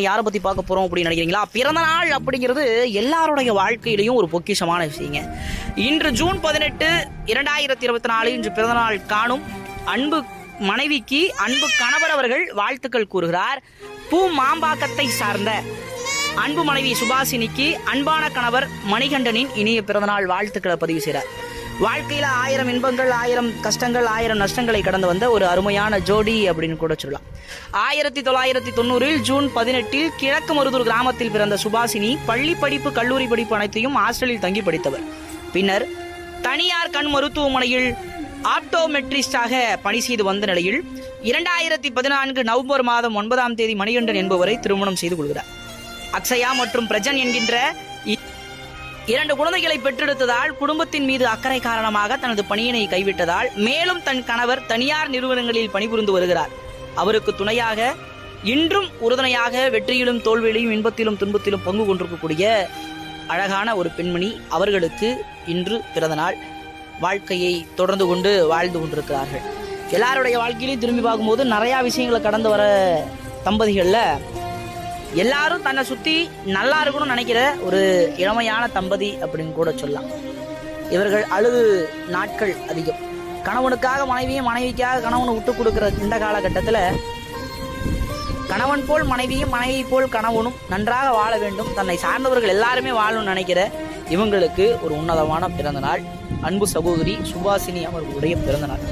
யாரை பத்தி பார்க்க போறோம் அப்படின்னு நினைக்கிறீங்களா? பிறந்த நாள் அப்படிங்கிறது எல்லாருடைய வாழ்க்கையிலையும் ஒரு பொக்கிஷமான விஷயங்க. இன்று ஜூன் 18, 2024 இன்று பிறந்த நாள் காணும் அன்பு மனைவிக்கு அன்பு கணவர் அவர்கள் வாழ்த்துக்கள் கூறுகிறார். பூ மாம்பாக்கத்தை சார்ந்த அன்பு மனைவி சுபாசினிக்கு அன்பான கணவர் மணிகண்டனின் இனிய பிறந்தநாள் வாழ்த்துக்களை பதிவு செய்கிறார். வாழ்க்கையில 1000 இன்பங்கள், 1000 கஷ்டங்கள், 1000 நஷ்டங்களை கடந்து வந்த ஒரு அருமையான ஜோடி அப்படின்னு கூட சொல்லலாம். 1990 ஜூன் 18 கிழக்கு மருதூர் கிராமத்தில் பிறந்த சுபாசினி பள்ளி படிப்பு, கல்லூரி படிப்பு அனைத்தையும் ஹாஸ்டலில் தங்கி படித்தவர். பின்னர் தனியார் கண் மருத்துவமனையில் ஆப்டோமெட்ரிஸ்டாக பணி செய்து வந்த நிலையில் 2014 நவம்பர் மாதம் 9ஆம் தேதி மணிகண்டன் என்பவரை திருமணம் செய்து கொள்கிறார். அக்ஷயா மற்றும் பிரஜன் என்கின்ற 2 குழந்தைகளை பெற்றெடுத்ததால் குடும்பத்தின் மீது அக்கறை காரணமாக தனது பணியினை கைவிட்டதால் மேலும் தன் கணவர் தனியார் நிறுவனங்களில் பணிபுரிந்து வருகிறார். அவருக்கு துணையாக இன்றும் உறுதுணையாக வெற்றியிலும் தோல்வியிலும் இன்பத்திலும் துன்பத்திலும் பங்கு கொண்டிருக்கக்கூடிய அழகான ஒரு பெண்மணி அவர்களுக்கு இன்று பிறந்த நாள். வாழ்க்கையை தொடர்ந்து கொண்டு வாழ்ந்து கொண்டிருக்கிறார்கள். எல்லாருடைய வாழ்க்கையிலையும் திரும்பி பார்க்கும்போது நிறையா விஷயங்களை கடந்து வர தம்பதிகளில் எல்லாரும் தன்னை சுற்றி நல்லா இருக்கணும்னு நினைக்கிற ஒரு இளமையான தம்பதி அப்படின்னு கூட சொல்லலாம். இவர்கள் அழுது நாட்கள் அதிகம். கணவனுக்காக மனைவியும், மனைவிக்காக கணவனை விட்டு கொடுக்குற இந்த காலகட்டத்தில் கணவன் போல் மனைவியும், மனைவி போல் கணவனும் நன்றாக வாழ வேண்டும், தன்னை சார்ந்தவர்கள் எல்லாருமே வாழணும்னு நினைக்கிற இவங்களுக்கு ஒரு உன்னதமான பிறந்த நாள். அன்பு சகோதரி சுபாசினி அவர்களுடைய பிறந்த நாள்.